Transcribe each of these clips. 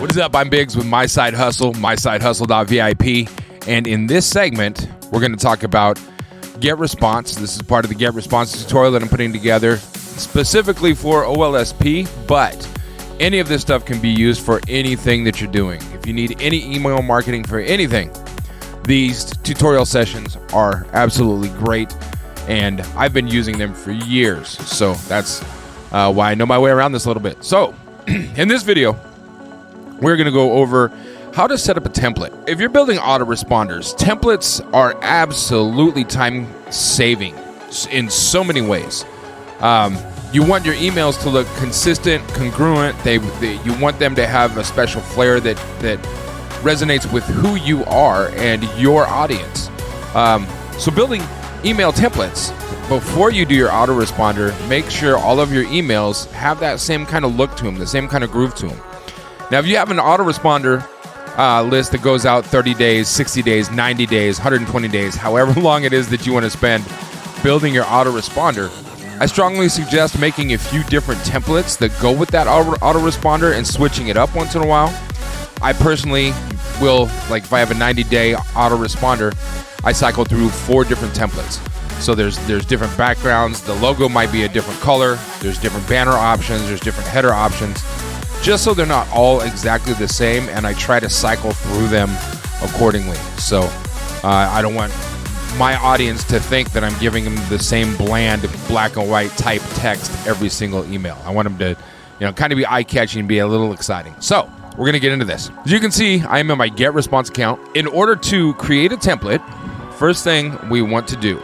What is up? I'm Biggs with My Side Hustle, mysidehustle.vip. And in this segment, we're going to talk about GetResponse. This is part of the GetResponse tutorial that I'm putting together specifically for OLSP, but any of this stuff can be used for anything that you're doing. If you need any email marketing for anything, these tutorial sessions are absolutely great, and I've been using them for years. So that's why I know my way around this a little bit. So in this video, we're going to go over how to set up a template. If you're building autoresponders, templates are absolutely time-saving in so many ways. You want your emails to look consistent, congruent. You want them to have a special flair that resonates with who you are and your audience. So building email templates, before you do your autoresponder, make sure all of your emails have that same kind of look to them, the same kind of groove to them. Now, if you have an autoresponder list that goes out 30 days, 60 days, 90 days, 120 days, however long it is that you want to spend building your autoresponder, I strongly suggest making a few different templates that go with that autoresponder and switching it up once in a while. I personally will, like if I have a 90-day autoresponder, I cycle through 4 different templates. So there's different backgrounds. The logo might be a different color. There's different banner options. There's different header options, just so they're not all exactly the same, and I try to cycle through them accordingly. So I don't want my audience to think that I'm giving them the same bland black and white type text every single email. I want them to, kind of be eye-catching and be a little exciting. So we're going to get into this. As you can see, I am in my GetResponse account. In order to create a template, first thing we want to do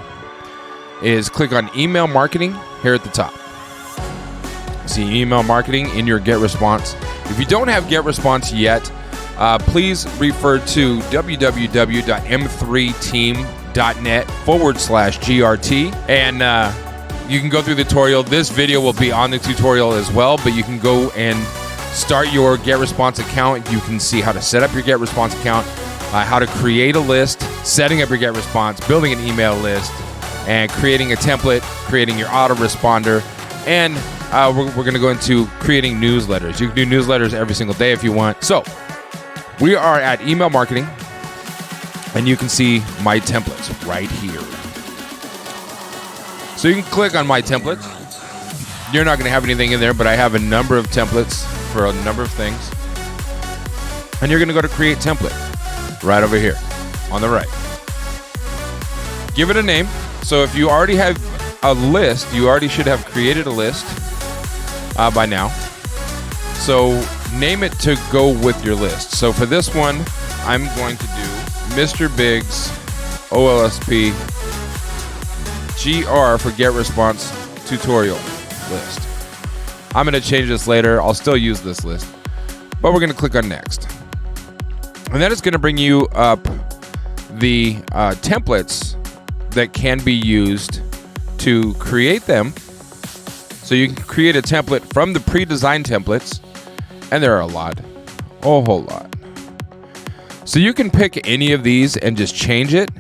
is click on email marketing here at the top. See email marketing in your GetResponse. If you don't have GetResponse yet, please refer to www.m3team.net/GRT, and you can go through the tutorial. This video will be on the tutorial as well, but you can go and start your GetResponse account. You can see how to set up your GetResponse account, how to create a list, setting up your GetResponse, building an email list, and creating a template, creating your autoresponder, and we're going to go into creating newsletters. You can do newsletters every single day if you want. So we are at email marketing, and you can see my templates right here. So you can click on my templates. You're not going to have anything in there, but I have a number of templates for a number of things. And you're going to go to create template right over here on the right. Give it a name. So if you already have a list, you already should have created a list by now. So name it to go with your list. So for this one, I'm going to do Mr. Biggs OLSP GR for GetResponse tutorial list. I'm going to change this later. I'll still use this list, but we're going to click on next. And then it's going to bring you up the templates that can be used to create them. So you can create a template from the pre-designed templates, and there are a whole lot. So you can pick any of these and just change it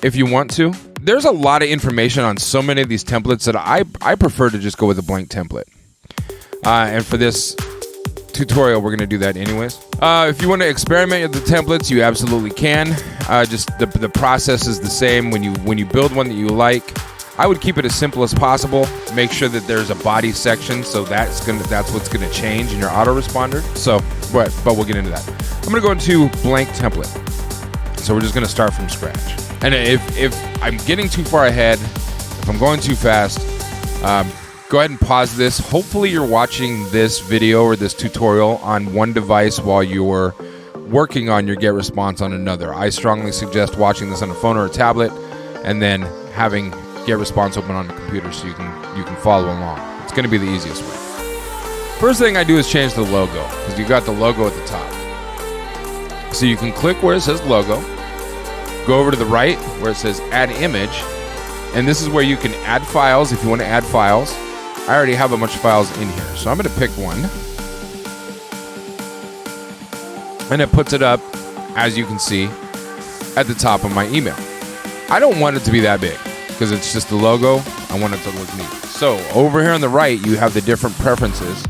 if you want to. There's a lot of information on so many of these templates that I prefer to just go with a blank template. And for this tutorial, we're going to do that anyways. If you want to experiment with the templates, you absolutely can. Just the process is the same. When you build one that you like, I would keep it as simple as possible. Make sure that there's a body section, so that's what's gonna change in your autoresponder. So, but we'll get into that. I'm gonna go into blank template. So we're just gonna start from scratch. And if I'm getting too far ahead, if I'm going too fast, go ahead and pause this. Hopefully you're watching this video or this tutorial on one device while you're working on your GetResponse on another. I strongly suggest watching this on a phone or a tablet, and then having GetResponse open on the computer so you can follow along. It's going to be the easiest way. First thing I do is change the logo, because you got the logo at the top. So you can click where it says logo, go over to the right where it says add image, and this is where you can add files if you want to add files. I already have a bunch of files in here, so I'm going to pick one, and it puts it up, as you can see, at the top of my email. I don't want it to be that big, because it's just the logo. I want it to look neat. So over here on the right, you have the different preferences,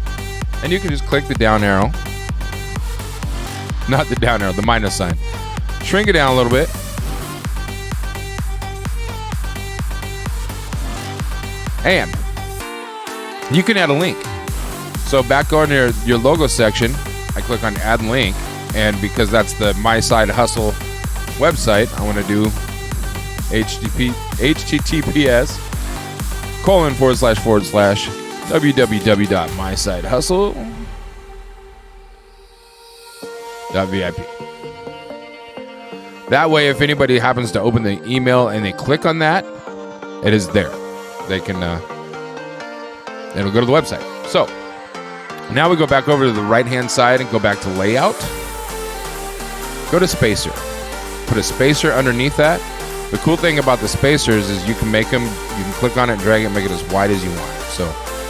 and you can just click the down arrow not the down arrow, the minus sign. Shrink it down a little bit. And you can add a link. So back on your logo section, I click on add link. And because that's the My Side Hustle website, I want to do https://www.mysidehustle.vip. That way, if anybody happens to open the email and they click on that, it is there. They can, it'll go to the website. So now we go back over to the right-hand side and go back to layout. Go to spacer. Put a spacer underneath that. The cool thing about the spacers is you can make them, you can click on it, drag it, make it as wide as you want. So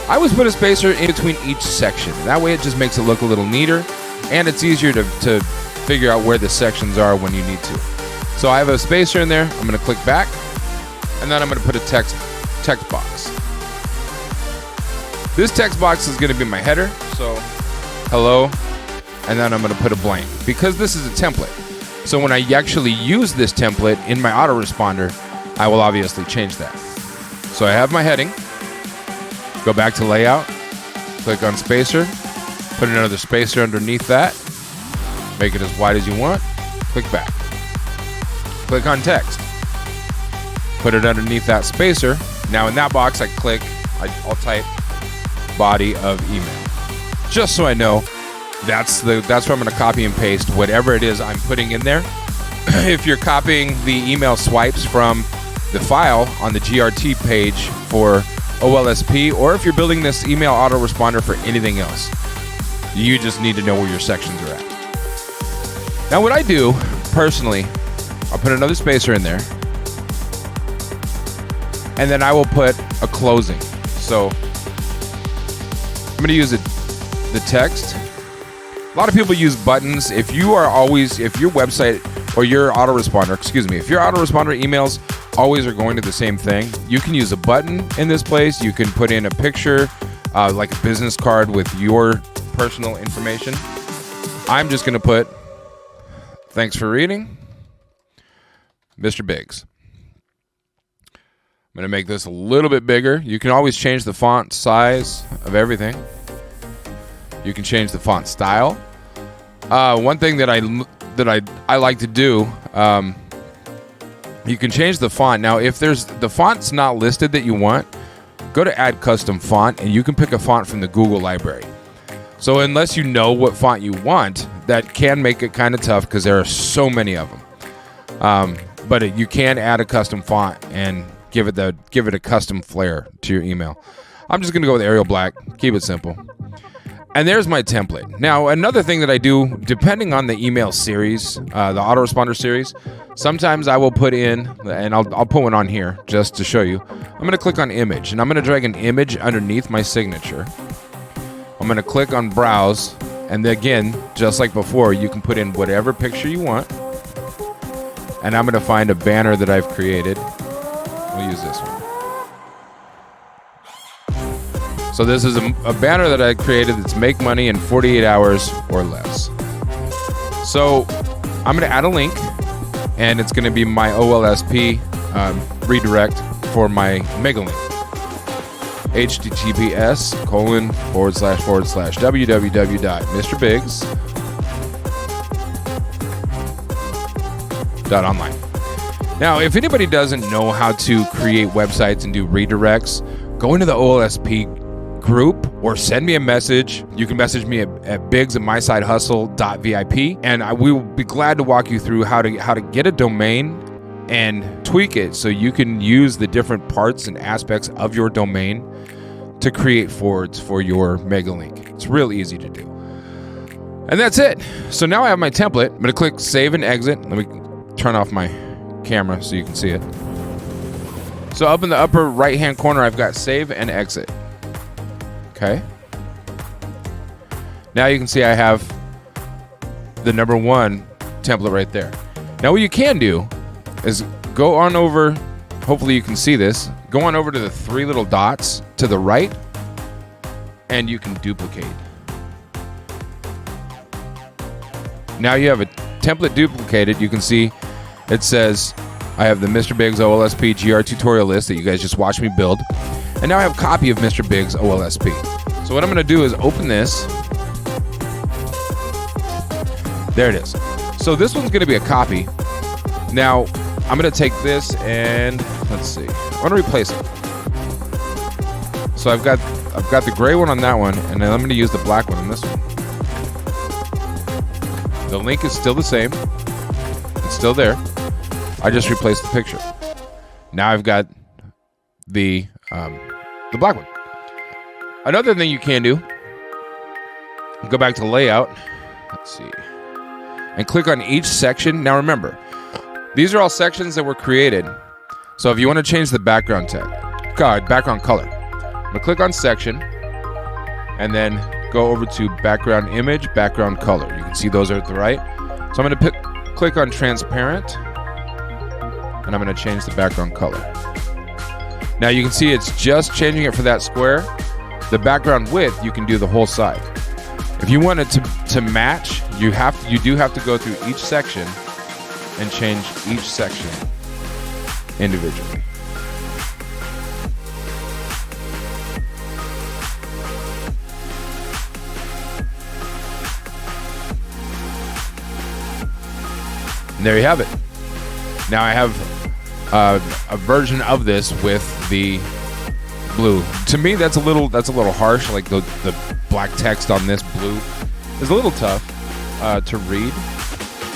I always put a spacer in between each section. That way it just makes it look a little neater, and it's easier to figure out where the sections are when you need to. So I have a spacer in there. I'm going to click back, and then I'm going to put a text box. This text box is going to be my header. So hello, and then I'm going to put a blank because this is a template. So when I actually use this template in my autoresponder, I will obviously change that. So I have my heading. Go back to layout. Click on spacer. Put another spacer underneath that. Make it as wide as you want. Click back. Click on text. Put it underneath that spacer. Now in that box, I'll type body of email. Just so I know that's where I'm going to copy and paste whatever it is I'm putting in there. If you're copying the email swipes from the file on the GRT page for OLSP, or if you're building this email autoresponder for anything else, you just need to know where your sections are at. Now what I do personally, I'll put another spacer in there, and then I will put a closing. So I'm going to use the text. A lot of people use buttons. If your website or your autoresponder emails always are going to the same thing, you can use a button in this place. You can put in a picture, like a business card with your personal information. I'm just going to put, thanks for reading, Mr. Biggs. I'm going to make this a little bit bigger. You can always change the font size of everything. You can change the font style. One thing that I like to do, you can change the font. Now, if the font's not listed that you want, go to Add Custom Font, and you can pick a font from the Google library. So unless you know what font you want, that can make it kind of tough because there are so many of them. But you can add a custom font and give it a custom flair to your email. I'm just going to go with Arial Black. Keep it simple. And there's my template. Now, another thing that I do, depending on the email series, the autoresponder series, sometimes I will put in, and I'll put one on here just to show you. I'm going to click on image, and I'm going to drag an image underneath my signature. I'm going to click on browse, and again, just like before, you can put in whatever picture you want. And I'm going to find a banner that I've created. We'll use this one. So this is a banner that I created that's make money in 48 hours or less. So I'm going to add a link, and it's going to be my OLSP redirect for my mega link. https://www.mrbiggs.online. Now, if anybody doesn't know how to create websites and do redirects, go into the OLSP group or send me a message. You can message me at biggs@mysidehustle.vip, and we will be glad to walk you through how to get a domain and tweak it so you can use the different parts and aspects of your domain to create forwards for your mega link. It's real easy to do. And that's it. So now I have my template. I'm going to click save and exit. Let me turn off my camera so you can see it. So up in the upper right hand corner, I've got save and exit. Okay. Now you can see I have the number 1 template right there. Now what you can do is go on over, hopefully you can see this, go on over to the 3 little dots to the right, and you can duplicate. Now you have a template duplicated. You can see it says I have the Mr. Biggs OLSP GR tutorial list that you guys just watched me build. And now I have a copy of Mr. Biggs OLSP. So what I'm going to do is open this. There it is. So this one's going to be a copy. Now I'm going to take this and let's see. I want to replace it. So I've got the gray one on that one, and then I'm going to use the black one on this one. The link is still the same. It's still there. I just replaced the picture. Now I've got the black one. Another thing you can do, go back to layout. Let's see. And click on each section. Now remember, these are all sections that were created. So if you want to change the background background color, I'm going to click on section and then go over to background image, background color. You can see those are at the right. So I'm going to click on transparent and I'm going to change the background color. Now you can see it's just changing it for that square. The background width, you can do the whole side. If you want it to match, you do have to go through each section and change each section individually. And there you have it. Now I have a version of this with the blue. To me, that's a little harsh. Like the black text on this blue is a little tough to read.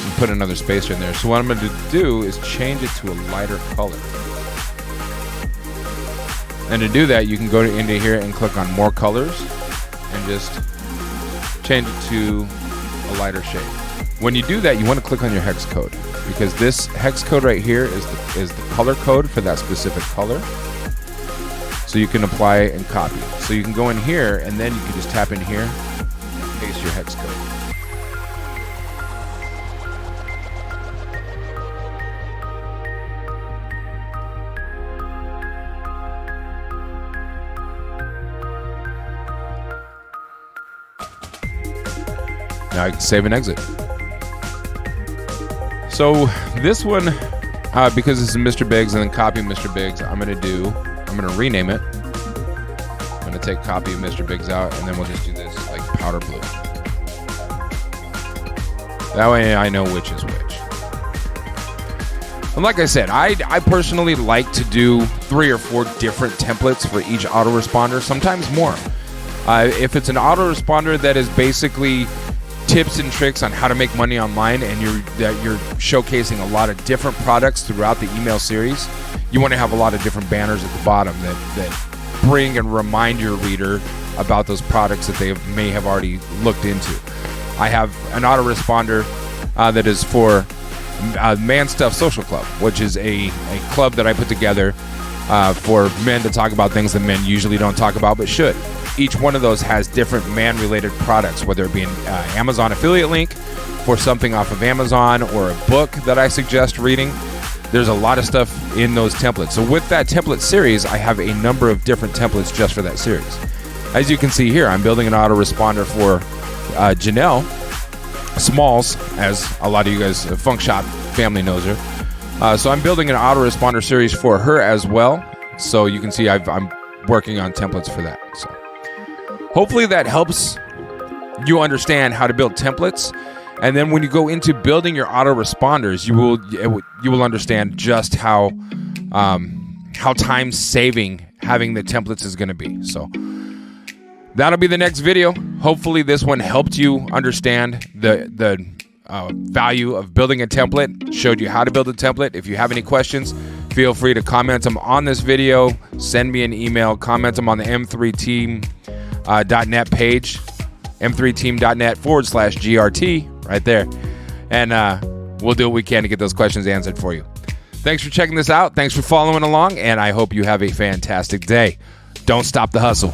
And put another spacer in there. So what I'm going to do is change it to a lighter color. And to do that, you can go into here and click on more colors and just change it to a lighter shade. When you do that, you want to click on your hex code, because this hex code right here is the color code for that specific color. So you can apply and copy. So you can go in here and then you can just tap in here, paste your hex code. Now I can save and exit. So this one, because this is Mr. Biggs and then copy Mr. Biggs, I'm going to rename it. I'm going to take copy of Mr. Biggs out, and then we'll just do this like powder blue. That way I know which is which. And like I said, I personally like to do 3 or 4 different templates for each autoresponder, sometimes more. If it's an autoresponder that is basically tips and tricks on how to make money online, and you're showcasing a lot of different products throughout the email series, you want to have a lot of different banners at the bottom that bring and remind your reader about those products that they may have already looked into. I have an autoresponder that is for Man Stuff Social Club, which is a club that I put together for men to talk about things that men usually don't talk about but should. Each one of those has different man-related products, whether it be an Amazon affiliate link for something off of Amazon or a book that I suggest reading. There's a lot of stuff in those templates. So with that template series, I have a number of different templates just for that series. As you can see here, I'm building an autoresponder for Janelle Smalls, as a lot of you guys, Funk Shop family knows her. So I'm building an autoresponder series for her as well. So you can see I'm working on templates for that. So hopefully that helps you understand how to build templates. And then when you go into building your autoresponders, you will understand just how time saving having the templates is going to be. So that'll be the next video. Hopefully this one helped you understand the value of building a template, showed you how to build a template. If you have any questions, feel free to comment them on this video, send me an email, comment them on the m3team.net page, m3team.net/GRT right there. And we'll do what we can to get those questions answered for you. Thanks for checking this out. Thanks for following along, and I hope you have a fantastic day. Don't stop the hustle.